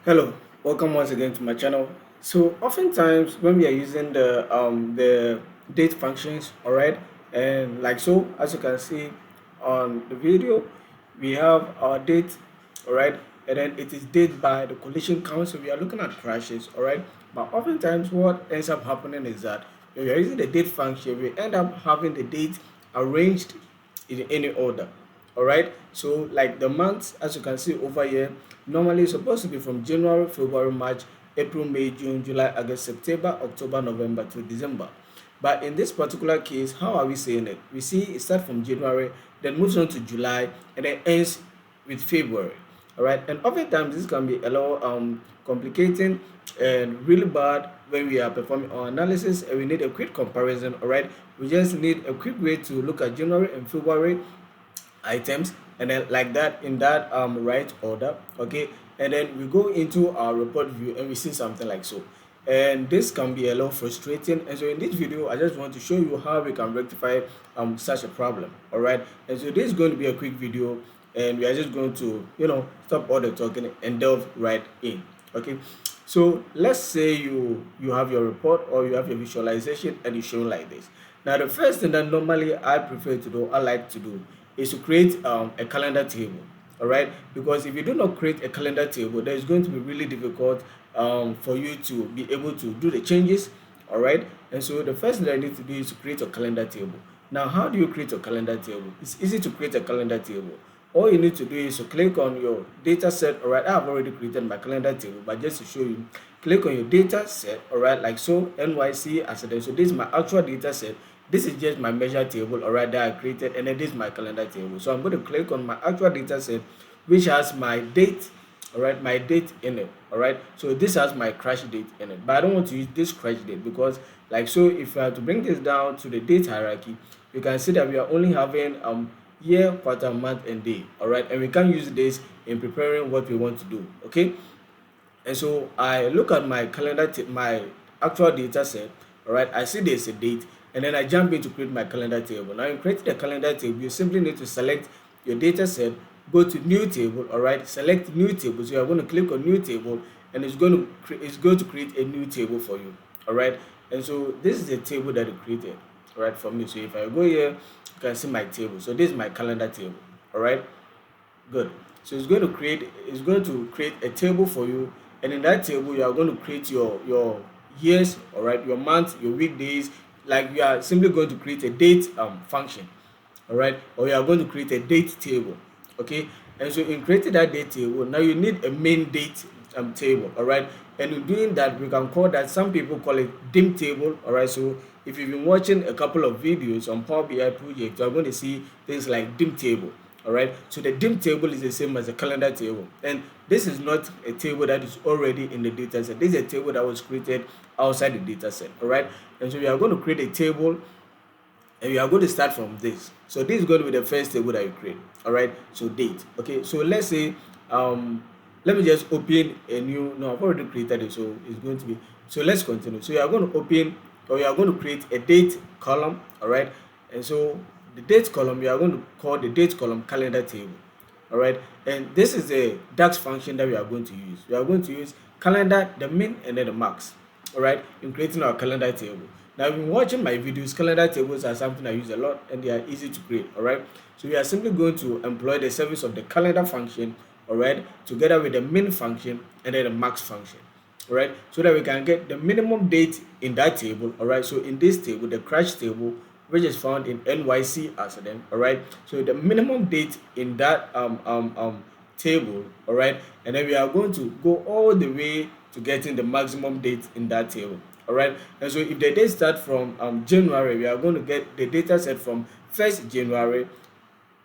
Hello, welcome once again to my channel. So oftentimes when we are using the date functions, all right, and like so, as you can see on the video, we have our date, all right, and then it is date by the collision count. So we are looking at crashes, all right. But oftentimes what ends up happening is that when we are using the date function, we end up having the date arranged in any order. All right, so like the months, as you can see over here, normally it's supposed to be from January, February, March, April, May, June, July, August, September, October, November to December. But in this particular case, how are we saying it? We see it starts from January, then moves on to July, and then ends with February. All right, and oftentimes this can be a little complicating and really bad when we are performing our analysis and we need a quick comparison. All right, we just need a quick way to look at January and February items, and then like that in that right order. Okay, and then we go into our report view and we see something like so, and this can be a little frustrating. And so in this video I just want to show you how we can rectify such a problem. All right, and so this is going to be a quick video, and we are just going to stop all the talking and delve right in. Okay, so let's say you have your report or you have your visualization and it's shown like this. Now the first thing that normally I like to do is to create a calendar table. All right, because if you do not create a calendar table, then it's going to be really difficult for you to be able to do the changes. All right, and so the first thing that I need to do is to create a calendar table. Now how do you create a calendar table? It's easy to create a calendar table. All you need to do is to click on your data set. All right, I have already created my calendar table, but just to show you, click on your data set. All right, like so, NYC as a, so this is my actual data set. This is just my measure table, all right, that I created, and then this is my calendar table. So I'm going to click on my actual data set, which has my date, all right, my date in it. All right, so this has my crash date in it, but I don't want to use this crash date because like so, if I have to bring this down to the date hierarchy, you can see that we are only having year, quarter, month, and day. All right, and we can use this in preparing what we want to do. Okay, and so I look at my my actual data set. All right, I see there's a date, and then I jump in to create my calendar table. Now in creating the calendar table, you simply need to select your data set, go to new table. All right, select new table. So you're going to click on new table, and it's going to create a new table for you. All right, and so this is the table that it created, all right, for me. So if I go here, you can see my table. So this is my calendar table. All right, good. So it's going to create a table for you, and in that table you are going to create your years, all right, your month, your weekdays. Like you are simply going to create a date function, all right, or you are going to create a date table. Okay, and so in creating that date table, now you need a main date table. All right, and in doing that, we can call that, some people call it dim table. All right, so if you've been watching a couple of videos on Power BI project, you're going to see things like dim table. All right, so the dim table is the same as a calendar table, and this is not a table that is already in the data set. This is a table that was created outside the data set. All right, and so we are going to create a table, and we are going to start from this. So this is going to be the first table that you create. All right, so date. Okay, so let's say let me just open a new, no, I've already created it, so it's going to be, so let's continue. So you are going to open, or you are going to create a date column. All right, and so the date column, we are going to call the date column calendar table. All right, and this is the DAX function that we are going to use. We are going to use calendar, the min, and then the max. All right, in creating our calendar table. Now, if you've been watching my videos, calendar tables are something I use a lot, and they are easy to create. All right, so we are simply going to employ the service of the calendar function, all right, together with the min function and then the max function. All right, so that we can get the minimum date in that table. All right, so in this table, the crash table, which is found in NYC as then. All right, so the minimum date in that table. All right, and then we are going to go all the way to getting the maximum date in that table. All right, and so if the date start from January, we are going to get the data set from 1st January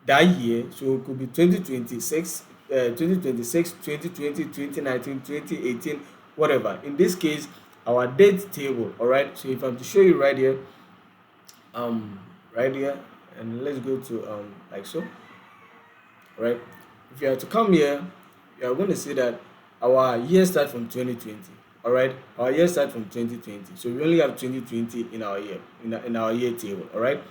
that year. So it could be 2026, 2026, 2020, 2019, 2018, whatever. In this case, our date table. All right, so if I'm to show you right here, um right here, and let's go to like so. Right, if you are to come here, you are going to see that our year start from 2020. All right, our year start from 2020, so we only have 2020 in our year, in our year table. All right,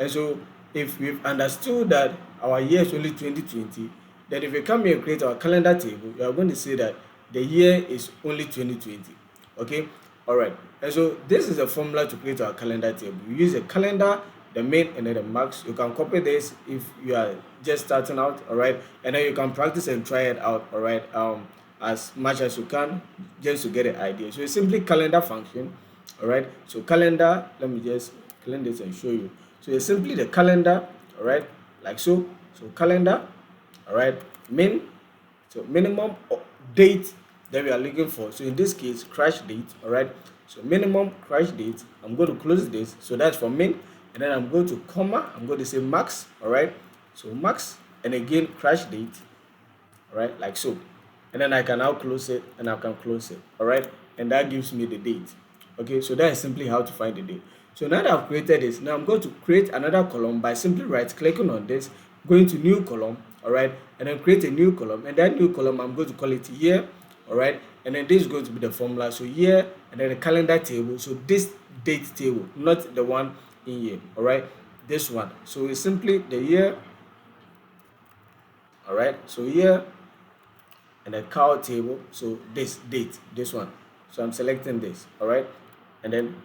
and so if we've understood that our year is only 2020, then if we come here and create our calendar table, you are going to see that the year is only 2020. Okay, all right. And so this is a formula to create our calendar table. You use a calendar, the min and then the max. You can copy this if you are just starting out, all right, and then you can practice and try it out, all right, as much as you can, just to get an idea. So it's simply calendar function, all right. So calendar, let me just clean this and show you. So it's simply the calendar, all right, like so. So calendar, all right, min, so minimum date that we are looking for. So in this case, crash date, all right. So minimum crash date, I'm going to close this. So that's for min, and then I'm going to comma, I'm going to say max, all right. So max, and again crash date, all right, like so. And then I can now close it, and I can close it, all right, and that gives me the date. Okay, so that is simply how to find the date. So now that I've created this, now I'm going to create another column by simply right clicking on this, going to new column, all right, and then create a new column, and that new column I'm going to call it year, all right, and then this is going to be the formula. So year, and then the calendar table. So this date table, not the one in here, all right, this one. So it's simply the year, all right. So year, and a cow table. So this date, this one. So I'm selecting this, all right, and then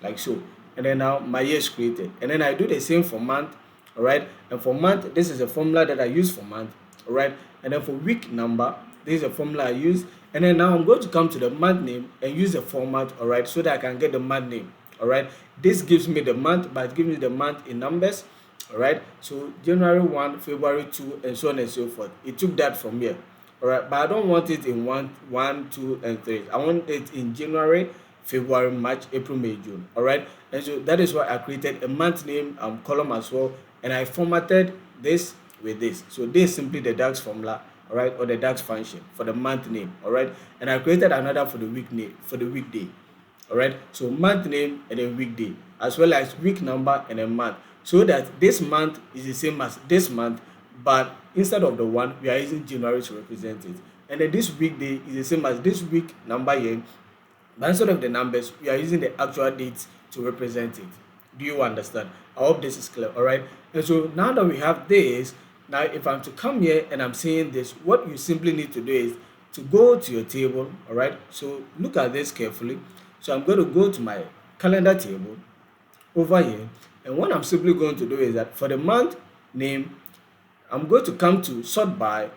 like so. And then now my year is created, and then I do the same for month, all right. And for month, this is a formula that I use for month, all right. And then for week number, this is a formula I use. And then now I'm going to come to the month name and use the format, all right, so that I can get the month name, all right. This gives me the month, but it gives me the month in numbers, all right. So January 1, February 2, and so on and so forth. It took that from here, all right. But I don't want it in 1, 2, and 3. I want it in January, February, March, April, May, June, all right. And so that is why I created a month name column as well, and I formatted this with this. So this is simply the DAX formula, all right, or the DAX function for the month name, all right. And I created another for the week name, for the weekday, all right. So month name and then weekday, as well as week number and a month, so that this month is the same as this month, but instead of the one, we are using January to represent it. And then this weekday is the same as this week number here, but instead of the numbers, we are using the actual dates to represent it. Do you understand? I hope this is clear, all right. And so now that we have this, now if I'm to come here and I'm saying this, what you simply need to do is to go to your table, all right. So look at this carefully. So I'm going to go to my calendar table over here, and what I'm simply going to do is that for the month name, I'm going to come to sort by,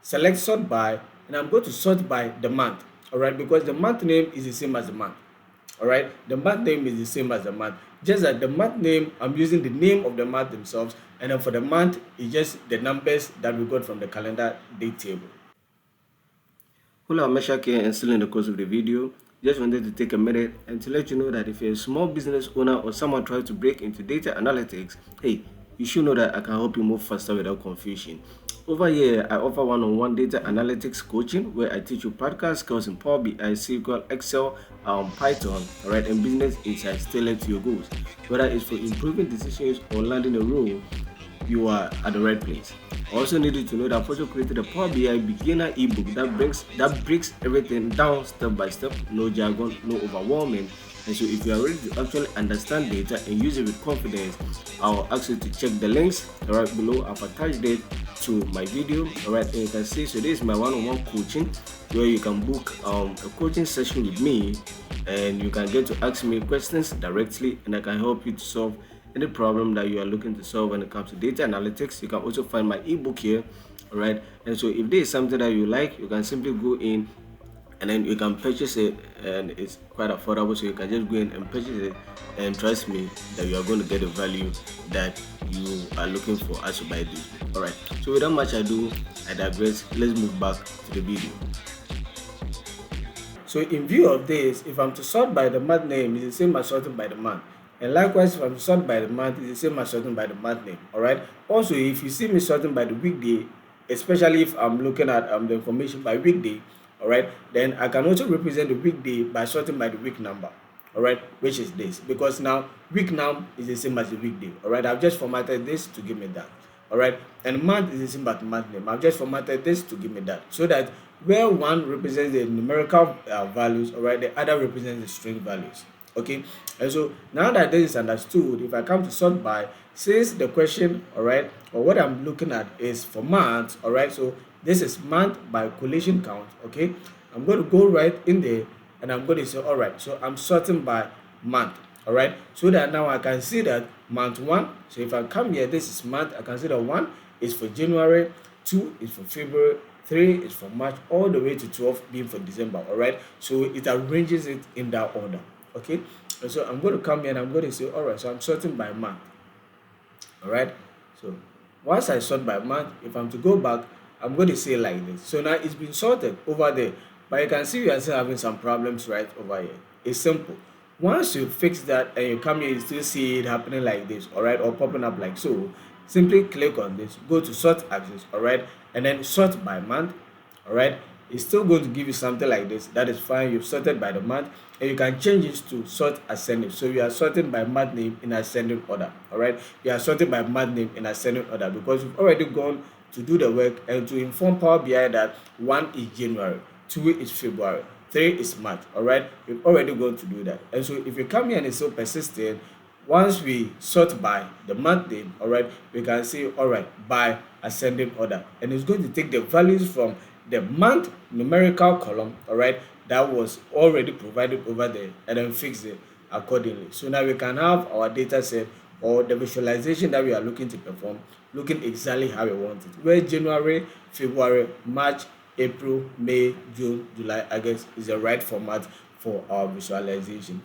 select sort by, and I'm going to sort by the month, all right, because the month name is the same as the month, all right. The month name is the same as the month, just that the month name, I'm using the name of the month themselves, and then for the month, it's just the numbers that we got from the calendar date table. Hello, I'm Meshak here, and still in the course of the video. Just wanted to take a minute and to let you know that if you're a small business owner or someone trying to break into data analytics, hey, you should know that I can help you move faster without confusion. Over here, I offer one-on-one data analytics coaching where I teach you practical skills in Power BI, SQL, Excel, Python, right, and business insights tailored to your goals. Whether it's for improving decisions or landing a role, you are at the right place. I also need you to know that I've also created a Power BI beginner ebook that breaks everything down step by step, no jargon, no overwhelming. And so if you are ready to actually understand data and use it with confidence, I'll ask you to check the links right below. I've attached it to my video, alright, and you can see. So this is my one-on-one coaching where you can book a coaching session with me, and you can get to ask me questions directly, and I can help you to solve any problem that you are looking to solve when it comes to data analytics. You can also find my ebook here, all right. And so if there is something that you like, you can simply go in and then you can purchase it, and it's quite affordable, so you can just go in and purchase it, and trust me that you are going to get the value that you are looking for as you buy this. All right, so without much ado, I digress. Let's move back to the video. So in view of this, if I'm to sort by the month name, it's the same as sorting by the month. And likewise, if I'm to sort by the month, it's the same as sorting by the month name. Alright. Also, if you see me sorting by the weekday, especially if I'm looking at the information by weekday, alright, then I can also represent the weekday by sorting by the week number. Alright, which is this. Because now week now is the same as the weekday. Alright, I've just formatted this to give me that. Alright, and month is the same as the month name. I've just formatted this to give me that. So that where one represents the numerical values, alright, the other represents the string values. Okay, and so now that this is understood, if I come to sort by, since the question, all right, or what I'm looking at is for months, all right, so this is month by collation count. Okay, I'm going to go right in there and I'm going to say, all right, so I'm sorting by month. All right, so that now I can see that month one. So if I come here, this is month, I can see that one is for January, two is for February, three is for March, all the way to 12 being for December. All right, so it arranges it in that order. Okay, and so I'm going to come here and I'm going to say, all right, so I'm sorting by month. All right, so once I sort by month, if I'm to go back, I'm going to say like this. So now it's been sorted over there, but you can see we are still having some problems right over here. It's simple. Once you fix that and you come here, you still see it happening like this, all right, or popping up like so. Simply click on this, go to sort axis, all right, and then sort by month. All right, it's still going to give you something like this. That is fine. You've sorted by the month, and you can change it to sort ascending. So you are sorting by month name in ascending order. All right, you are sorting by month name in ascending order because you've already gone to do the work and to inform Power BI that one is January, two is February, three is March. All right, you've already gone to do that. And so if you come here and it's so persistent, once we sort by the month name, all right, we can say, all right, by ascending order, and it's going to take the values from the month numerical column, all right, that was already provided over there, and then fix it accordingly. So now we can have our data set or the visualization that we are looking to perform looking exactly how we want it, where January, February, March, April, May, June, July, August is the right format for our visualization.